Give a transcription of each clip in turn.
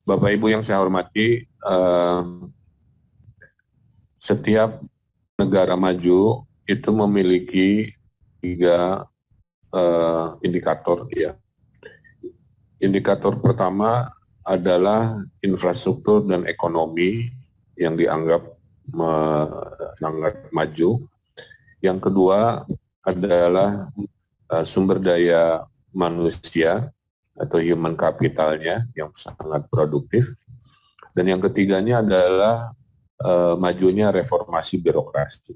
Bapak Ibu yang saya hormati, setiap negara maju itu memiliki tiga indikator ya. Indikator pertama adalah infrastruktur dan ekonomi yang dianggap sangat maju. Yang kedua adalah sumber daya manusia atau human capitalnya yang sangat produktif. Dan yang ketiganya adalah majunya reformasi birokrasi.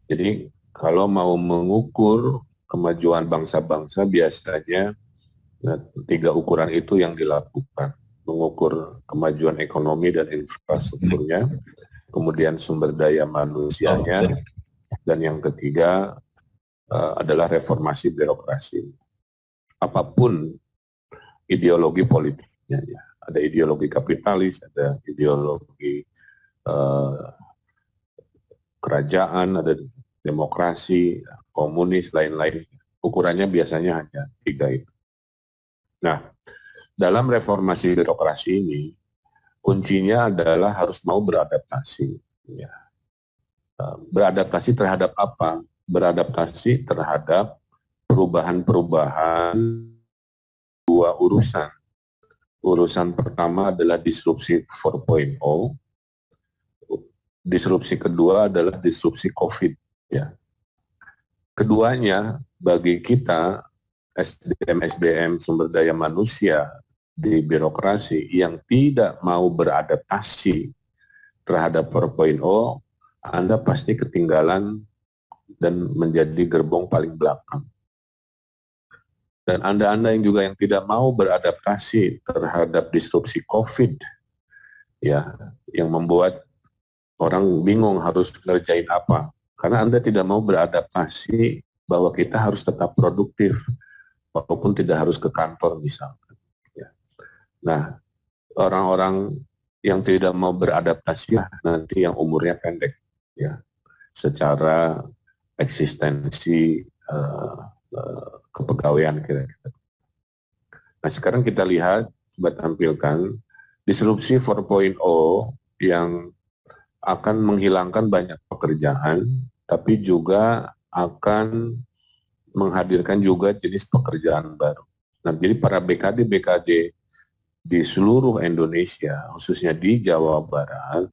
Jadi kalau mau mengukur kemajuan bangsa-bangsa biasanya tiga ukuran itu yang dilakukan. Mengukur kemajuan ekonomi dan infrastrukturnya, kemudian sumber daya manusianya, dan yang ketiga adalah reformasi birokrasi. Apapun ideologi politiknya, ya. Ada ideologi kapitalis, ada ideologi eh, kerajaan, ada demokrasi, komunis, lain-lain. Ukurannya biasanya hanya tiga itu. Nah, dalam reformasi birokrasi ini, kuncinya adalah harus mau beradaptasi. Ya. Beradaptasi terhadap apa? Beradaptasi terhadap perubahan-perubahan dua urusan. Urusan pertama adalah disrupsi 4.0, disrupsi kedua adalah disrupsi COVID. Ya. Keduanya bagi kita SDM sumber daya manusia di birokrasi yang tidak mau beradaptasi terhadap 4.0, Anda pasti ketinggalan dan menjadi gerbong paling belakang. Dan Anda yang juga yang tidak mau beradaptasi terhadap disrupsi COVID, ya, yang membuat orang bingung harus ngerjain apa. Karena Anda tidak mau beradaptasi bahwa kita harus tetap produktif, walaupun tidak harus ke kantor misalkan. Ya. Nah, orang-orang yang tidak mau beradaptasi nanti yang umurnya pendek, ya, secara eksistensi kepegawaian kira-kira. Nah, sekarang kita lihat, coba tampilkan disrupsi 4.0 yang akan menghilangkan banyak pekerjaan, tapi juga akan menghadirkan juga jenis pekerjaan baru. Nah, jadi para BKD-BKD di seluruh Indonesia, khususnya di Jawa Barat,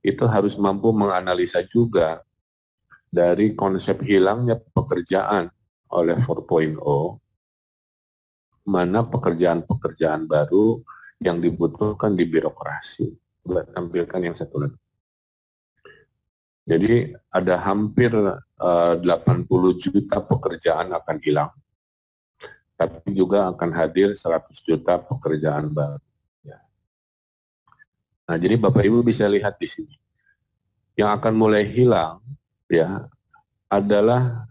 itu harus mampu menganalisa juga dari konsep hilangnya pekerjaan oleh 4.0, mana pekerjaan-pekerjaan baru yang dibutuhkan di birokrasi. Coba tampilkan yang satu lagi. Jadi ada hampir 80 juta pekerjaan akan hilang, tapi juga akan hadir 100 juta pekerjaan baru. Ya. Nah, jadi Bapak Ibu bisa lihat di sini. Yang akan mulai hilang ya adalah,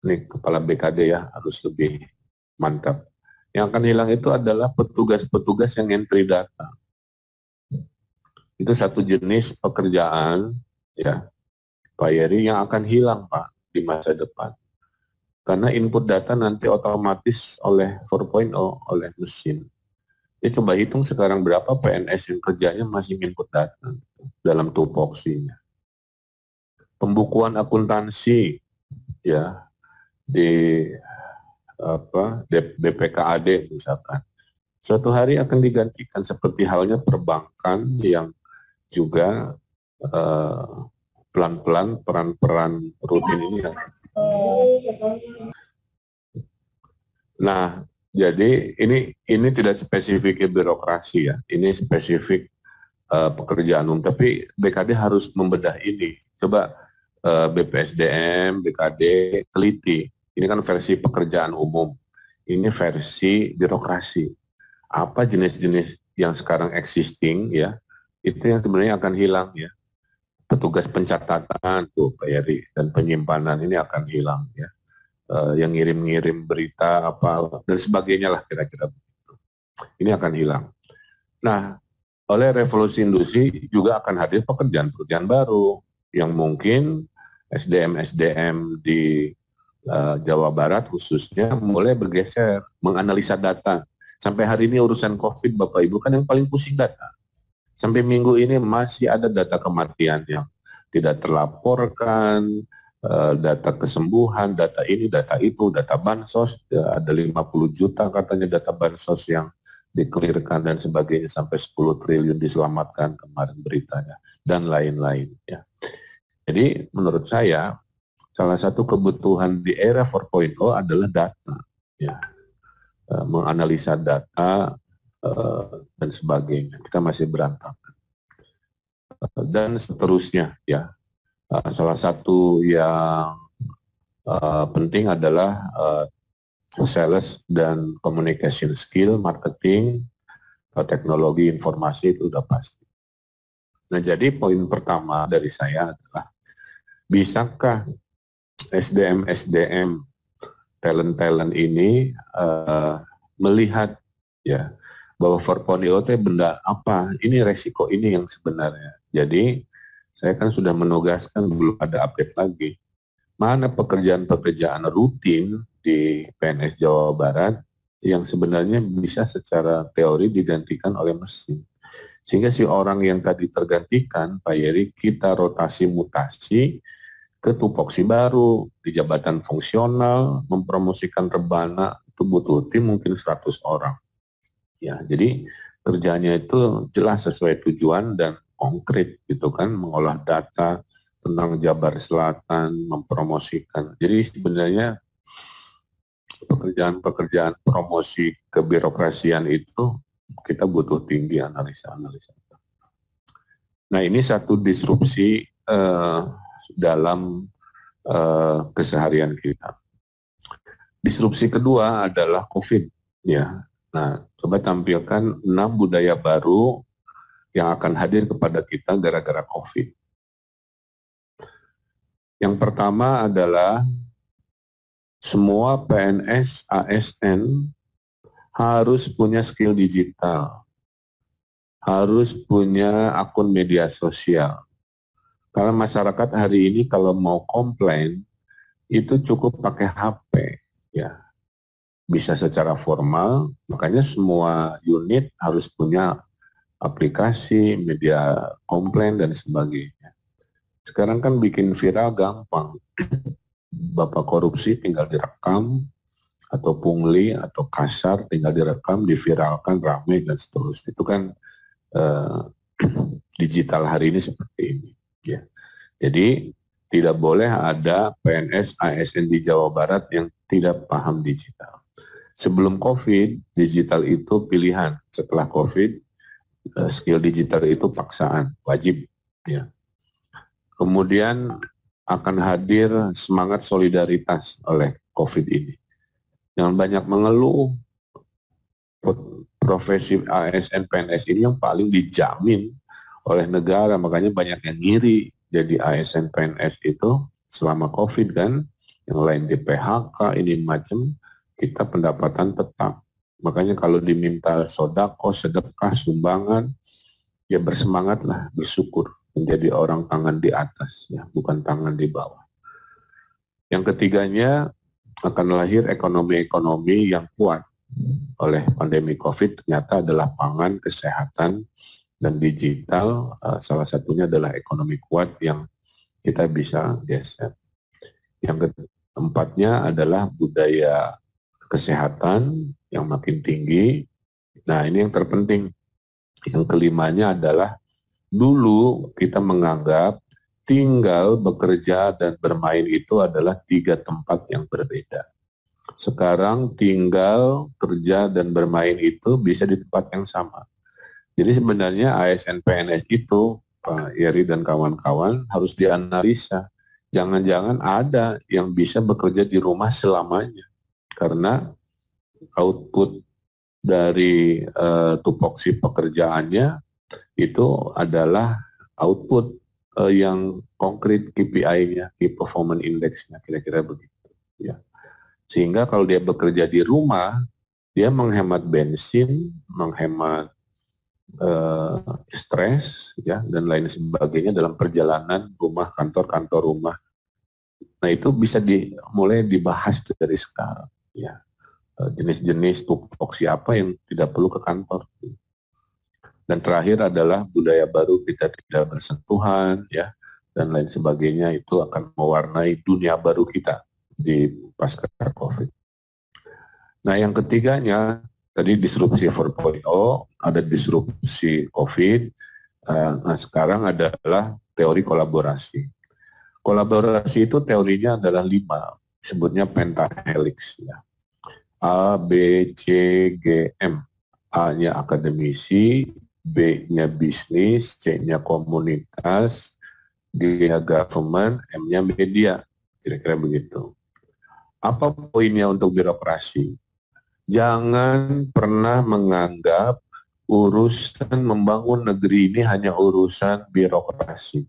nih kepala BKD ya harus lebih mantap. Yang akan hilang itu adalah petugas-petugas yang entry data. Itu satu jenis pekerjaan ya Pak Yeri yang akan hilang Pak di masa depan. Karena input data nanti otomatis oleh 4.0, oleh mesin. Ya coba hitung sekarang berapa PNS yang kerjanya masih input data dalam tupoksinya. Pembukuan akuntansi ya di BPKAD misalkan. Suatu hari akan digantikan seperti halnya perbankan yang juga pelan-pelan peran-peran rutin ini. Nah, jadi ini tidak spesifik birokrasi ya, ini spesifik pekerjaan umum. Tapi BKD harus membedah ini. Coba BPSDM, BKD teliti. Ini kan versi pekerjaan umum. Ini versi birokrasi. Apa jenis-jenis yang sekarang existing ya, itu yang sebenarnya akan hilang ya. Petugas pencatatan tuh Pak Yeri dan penyimpanan ini akan hilang ya. Yang ngirim-ngirim berita apa dan sebagainya lah kira-kira. Ini akan hilang. Nah, oleh revolusi industri juga akan hadir pekerjaan-pekerjaan baru yang mungkin SDM-SDM di Jawa Barat khususnya mulai bergeser menganalisa data. Sampai hari ini urusan COVID, Bapak Ibu, kan yang paling pusing data. Sampai minggu ini masih ada data kematian yang tidak terlaporkan, data kesembuhan, data ini, data itu, data bansos, ada 50 juta katanya data bansos yang dikelirkan dan sebagainya, sampai 10 triliun diselamatkan kemarin beritanya, dan lain-lain. Ya. Jadi menurut saya, salah satu kebutuhan di era 4.0 adalah data. Ya. Menganalisa data dan sebagainya. Kita masih berantakan. Dan seterusnya. Ya. Salah satu yang penting adalah sales dan communication skill, marketing, teknologi informasi itu udah pasti. Nah, jadi poin pertama dari saya adalah, bisakah SDM talent ini melihat ya bahwa 4.0 itu benda apa, ini resiko ini yang sebenarnya. Jadi saya kan sudah menugaskan, belum ada update lagi, mana pekerjaan-pekerjaan rutin di PNS Jawa Barat yang sebenarnya bisa secara teori digantikan oleh mesin. Sehingga si orang yang tadi tergantikan, Pak Yeri, kita rotasi mutasi ke tupoksi baru, di jabatan fungsional, mempromosikan rebana, itu butuh tim mungkin 100 orang. Ya, jadi kerjanya itu jelas sesuai tujuan dan konkret gitu kan, mengolah data tentang Jabar Selatan, mempromosikan. Jadi sebenarnya pekerjaan-pekerjaan promosi kebirokrasian itu kita butuh tinggi analisa-analisa. Nah, ini satu disrupsi dalam keseharian kita. Disrupsi kedua adalah COVID. Ya, nah coba tampilkan 6 budaya baru yang akan hadir kepada kita gara-gara COVID. Yang pertama adalah semua PNS ASN harus punya skill digital, harus punya akun media sosial. Karena masyarakat hari ini kalau mau komplain, itu cukup pakai HP, ya. Bisa secara formal, makanya semua unit harus punya aplikasi, media komplain, dan sebagainya. Sekarang kan bikin viral gampang. Bapak korupsi tinggal direkam, atau pungli, atau kasar tinggal direkam, diviralkan, rame, dan seterusnya. Itu kan digital hari ini seperti ini. Ya. Jadi tidak boleh ada PNS ASN di Jawa Barat yang tidak paham digital. Sebelum COVID, digital itu pilihan. Setelah COVID, skill digital itu paksaan, wajib. Ya. Kemudian akan hadir semangat solidaritas oleh COVID ini. Yang banyak mengeluh, profesi ASN PNS ini yang paling dijamin oleh negara, makanya banyak yang ngiri jadi ASN PNS itu selama COVID kan, yang lain di PHK, ini macam, kita pendapatan tetap. Makanya kalau diminta sodako, sedekah, sumbangan, ya bersemangatlah, bersyukur, menjadi orang tangan di atas, ya bukan tangan di bawah. Yang ketiganya, akan lahir ekonomi-ekonomi yang kuat oleh pandemi COVID, ternyata adalah pangan, kesehatan, dan digital. Salah satunya adalah ekonomi kuat yang kita bisa geser. Yang keempatnya adalah budaya kesehatan yang makin tinggi. Nah, ini yang terpenting. Yang kelimanya adalah, dulu kita menganggap tinggal, bekerja, dan bermain itu adalah 3 tempat yang berbeda. Sekarang tinggal, kerja, dan bermain itu bisa di tempat yang sama. Jadi sebenarnya ASN PNS itu, Pak Yeri dan kawan-kawan, harus dianalisa. Jangan-jangan ada yang bisa bekerja di rumah selamanya. Karena output dari tupoksi pekerjaannya itu adalah output yang konkret, KPI-nya, Key Performance Index-nya, kira-kira begitu. Ya. Sehingga kalau dia bekerja di rumah, dia menghemat bensin, menghemat stres, ya, dan lain sebagainya dalam perjalanan rumah, kantor rumah. Nah, itu bisa mulai dibahas dari sekarang. Ya. jenis-jenis tupoksi apa yang tidak perlu ke kantor. Dan terakhir adalah budaya baru kita tidak bersentuhan, ya, dan lain sebagainya, itu akan mewarnai dunia baru kita di pasca COVID. Nah, yang ketiganya tadi disrupsi 4.0, ada disrupsi COVID. Nah, sekarang adalah teori kolaborasi. Kolaborasi itu teorinya adalah 5, sebutnya pentahelix, ya. A, B, C, G, M. A-nya akademisi, B-nya bisnis, C-nya komunitas, G-nya government, M-nya media. Kira-kira begitu. Apa poinnya untuk birokrasi? Jangan pernah menganggap urusan membangun negeri ini hanya urusan birokrasi.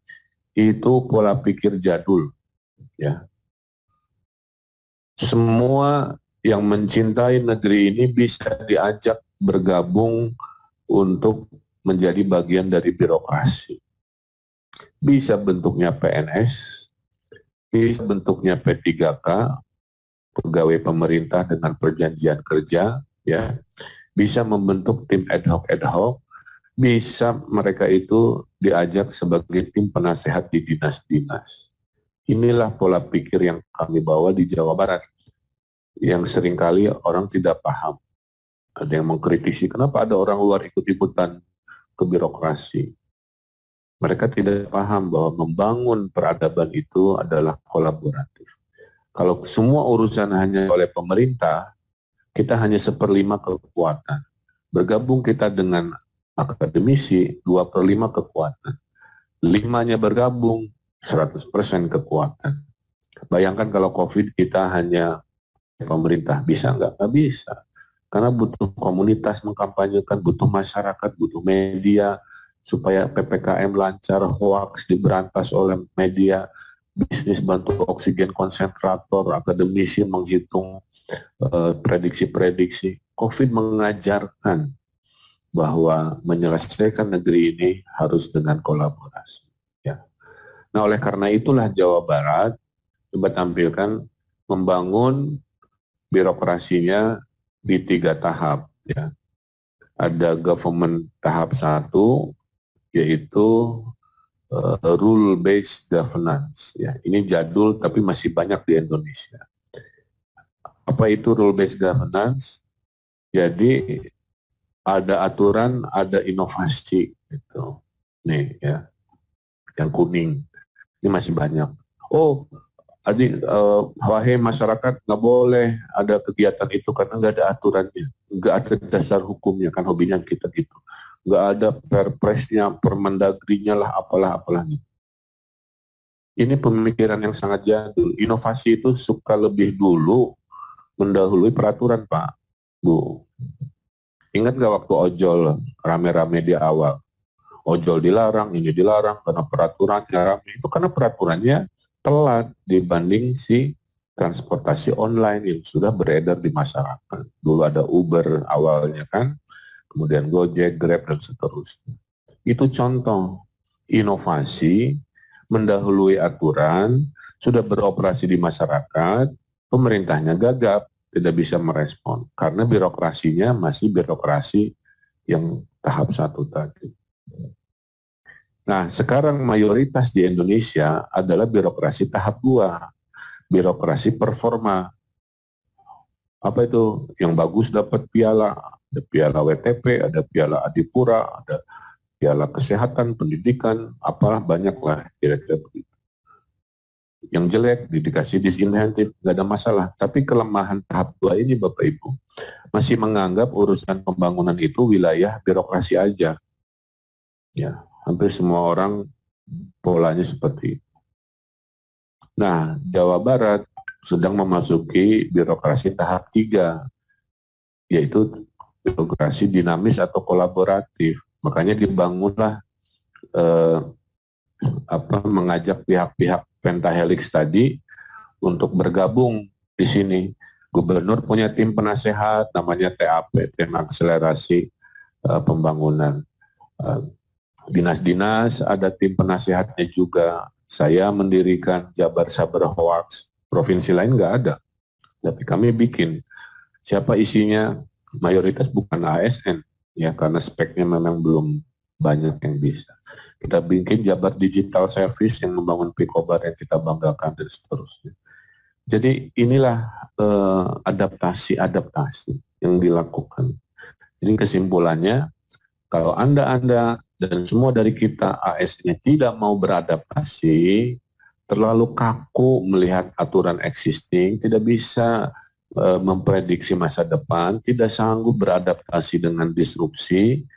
Itu pola pikir jadul, ya. Semua yang mencintai negeri ini bisa diajak bergabung untuk menjadi bagian dari birokrasi. Bisa bentuknya PNS, bisa bentuknya P3K, pegawai pemerintah dengan perjanjian kerja, ya. Bisa membentuk tim ad hoc, bisa mereka itu diajak sebagai tim penasehat di dinas-dinas. Inilah pola pikir yang kami bawa di Jawa Barat, yang seringkali orang tidak paham. Ada yang mengkritisi, kenapa ada orang luar ikut-ikutan ke birokrasi. Mereka tidak paham bahwa membangun peradaban itu adalah kolaboratif. Kalau semua urusan hanya oleh pemerintah, kita hanya 1/5 kekuatan. Bergabung kita dengan akademisi, 2/5 kekuatan. 5-nya bergabung, 100% kekuatan. Bayangkan kalau COVID kita hanya pemerintah, bisa nggak? Nggak bisa. Karena butuh komunitas mengkampanyekan, butuh masyarakat, butuh media, supaya PPKM lancar, hoax diberantas oleh media, bisnis bantu oksigen konsentrator, akademisi menghitung prediksi-prediksi. COVID mengajarkan bahwa menyelesaikan negeri ini harus dengan kolaborasi. Ya. Nah, oleh karena itulah Jawa Barat coba tampilkan membangun birokrasinya di 3 tahap. Ya. Ada government tahap 1, yaitu rule-based governance. Ya, ini jadul tapi masih banyak di Indonesia. Apa itu rule-based governance? Jadi ada aturan, ada inovasi. Gitu. Nih ya, yang kuning. Ini masih banyak. Oh, adik, wahai masyarakat, nggak boleh ada kegiatan itu karena nggak ada aturannya, nggak ada dasar hukumnya, kan hobinya kita gitu. Nggak ada perpresnya, permendagrinya lah, apalah gitu. Ini pemikiran yang sangat jadul. Inovasi itu suka lebih dulu mendahului peraturan, Pak, Bu. Ingat nggak waktu ojol rame-rame di awal? Ojol dilarang, ini dilarang karena peraturannya rame. Itu karena peraturannya telat dibanding si transportasi online yang sudah beredar di masyarakat. Dulu ada Uber awalnya kan, kemudian Gojek, Grab, dan seterusnya. Itu contoh inovasi mendahului aturan, sudah beroperasi di masyarakat, pemerintahnya gagap, tidak bisa merespon. Karena birokrasinya masih birokrasi yang tahap 1 tadi. Nah, sekarang mayoritas di Indonesia adalah birokrasi tahap 2, birokrasi performa. Apa itu? Yang bagus dapat piala, ada piala WTP, ada piala Adipura, ada piala kesehatan, pendidikan, apalah banyaklah kira-kira begitu. Yang jelek dikasih disinsentif, nggak ada masalah. Tapi kelemahan tahap 2 ini Bapak Ibu, masih menganggap urusan pembangunan itu wilayah birokrasi aja. Ya, hampir semua orang polanya seperti itu. Nah, Jawa Barat sedang memasuki birokrasi tahap 3, yaitu birokrasi dinamis atau kolaboratif. Makanya dibangunlah mengajak pihak-pihak pentahelix tadi untuk bergabung di sini. Gubernur punya tim penasehat namanya TAP, tim akselerasi pembangunan. Dinas-dinas ada tim penasehatnya juga. Saya mendirikan Jabar Sabar Hoax. Provinsi lain nggak ada, tapi kami bikin. Siapa isinya? Mayoritas bukan ASN, ya karena speknya memang belum banyak yang bisa. Kita bikin Jabar Digital Service yang membangun Picobar yang kita banggakan dan seterusnya. Jadi inilah adaptasi-adaptasi yang dilakukan. Jadi kesimpulannya, kalau Anda dan semua dari kita ASN tidak mau beradaptasi, terlalu kaku melihat aturan existing, tidak bisa memprediksi masa depan, tidak sanggup beradaptasi dengan disrupsi,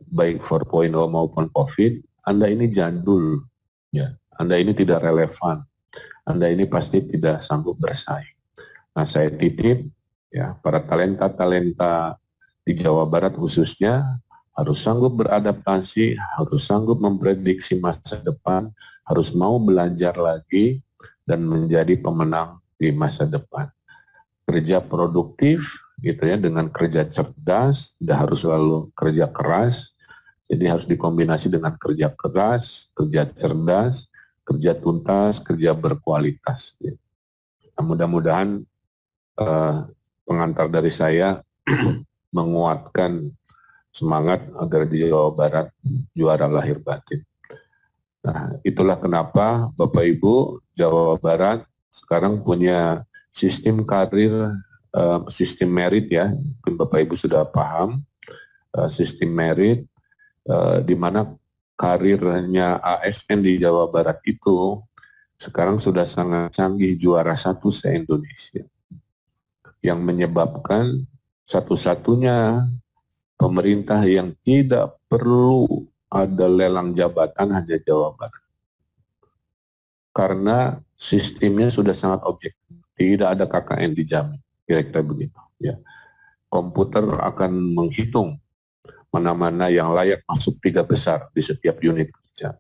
baik 4.0 maupun COVID, Anda ini jadul, ya. Anda ini tidak relevan, Anda ini pasti tidak sanggup bersaing. Nah, saya titip ya para talenta-talenta di Jawa Barat khususnya harus sanggup beradaptasi, harus sanggup memprediksi masa depan, harus mau belajar lagi dan menjadi pemenang di masa depan. Kerja produktif gitu ya, dengan kerja cerdas, tidak harus selalu kerja keras. Jadi harus dikombinasi dengan kerja keras, kerja cerdas, kerja tuntas, kerja berkualitas. Gitu. Nah, mudah-mudahan pengantar dari saya menguatkan semangat agar di Jawa Barat juara lahir batin. Nah, itulah kenapa Bapak Ibu Jawa Barat sekarang punya sistem karir, sistem merit ya. Mungkin Bapak Ibu sudah paham sistem merit, di mana karirnya ASN di Jawa Barat itu sekarang sudah sangat canggih, juara 1 se-Indonesia. Yang menyebabkan satu-satunya pemerintah yang tidak perlu ada lelang jabatan hanya Jawa Barat. Karena sistemnya sudah sangat objektif, tidak ada KKN dijamin, kira-kira begitu. Ya. Komputer akan menghitung mana-mana yang layak masuk 3 besar di setiap unit kerja.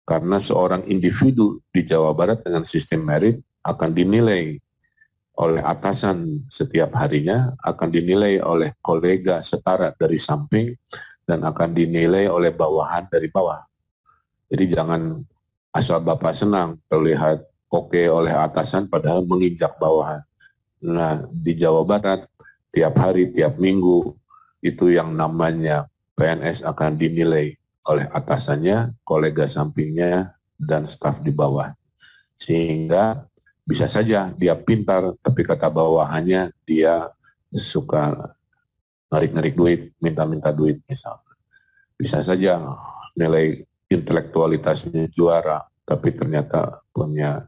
Karena seorang individu di Jawa Barat dengan sistem merit akan dinilai oleh atasan setiap harinya, akan dinilai oleh kolega setara dari samping, dan akan dinilai oleh bawahan dari bawah. Jadi jangan asal Bapak senang terlihat oke oleh atasan padahal menginjak bawahan. Nah, di Jawa Barat tiap hari, tiap minggu itu yang namanya PNS akan dinilai oleh atasannya, kolega sampingnya, dan staf di bawah. Sehingga bisa saja dia pintar, tapi kata bawahannya dia suka narik-narik duit, minta-minta duit misalnya. Bisa saja nilai intelektualitasnya juara, tapi ternyata punya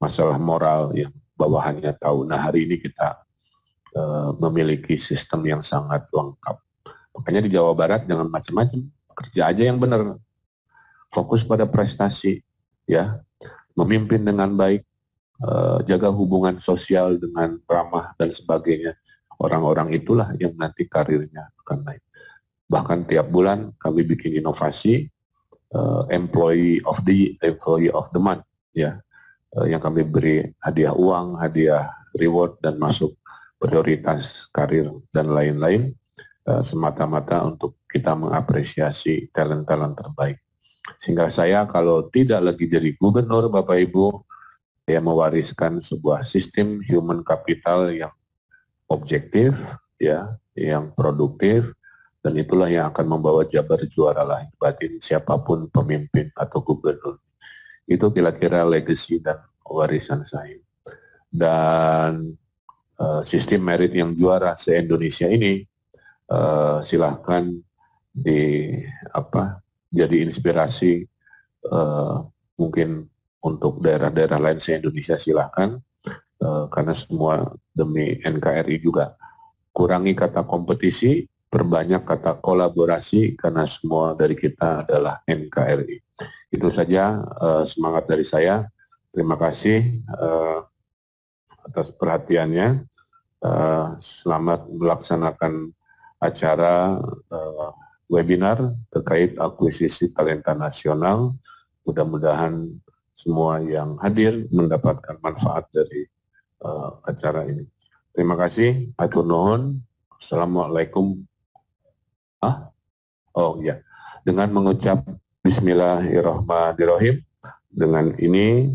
masalah moral yang bawahannya tahu. Nah, hari ini kita memiliki sistem yang sangat lengkap. Makanya di Jawa Barat jangan macam-macam, kerja aja yang benar. Fokus pada prestasi, ya, memimpin dengan baik, jaga hubungan sosial dengan ramah dan sebagainya. Orang-orang itulah yang nanti karirnya akan naik. Bahkan tiap bulan kami bikin inovasi employee of the month, ya, yang kami beri hadiah uang, hadiah reward, dan masuk prioritas karir dan lain-lain, semata-mata untuk kita mengapresiasi talent-talent terbaik. Sehingga saya kalau tidak lagi jadi gubernur, Bapak Ibu, saya mewariskan sebuah sistem human capital yang objektif, ya, yang produktif, dan itulah yang akan membawa Jabar juara lahir batin siapapun pemimpin atau gubernur. Itu kira-kira legacy dan warisan saya. Dan sistem merit yang juara se-Indonesia ini silahkan jadi inspirasi, mungkin untuk daerah-daerah lain se-Indonesia silahkan, karena semua demi NKRI juga. Kurangi kata kompetisi, perbanyak kata kolaborasi, karena semua dari kita adalah NKRI. Itu saja semangat dari saya. Terima kasih atas perhatiannya. Selamat melaksanakan acara webinar terkait akuisisi talenta nasional. Mudah-mudahan semua yang hadir mendapatkan manfaat dari acara ini. Terima kasih. Atur nuhun. Assalamualaikum. Dengan mengucap Bismillahirrahmanirrahim. Dengan ini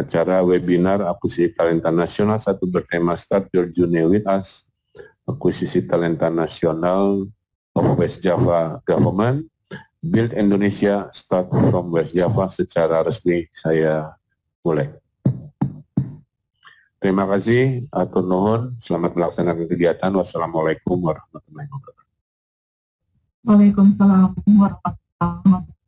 acara webinar Akuisisi Talenta Nasional 1 bertema Start Your Journey with Us, Akuisisi Talenta Nasional of West Java Government, Build Indonesia Start from West Java secara resmi saya mulai. Terima kasih, atur nuhun, selamat melaksanakan kegiatan. Wassalamualaikum warahmatullahi wabarakatuh. Waalaikumsalam warahmatullahi wabarakatuh.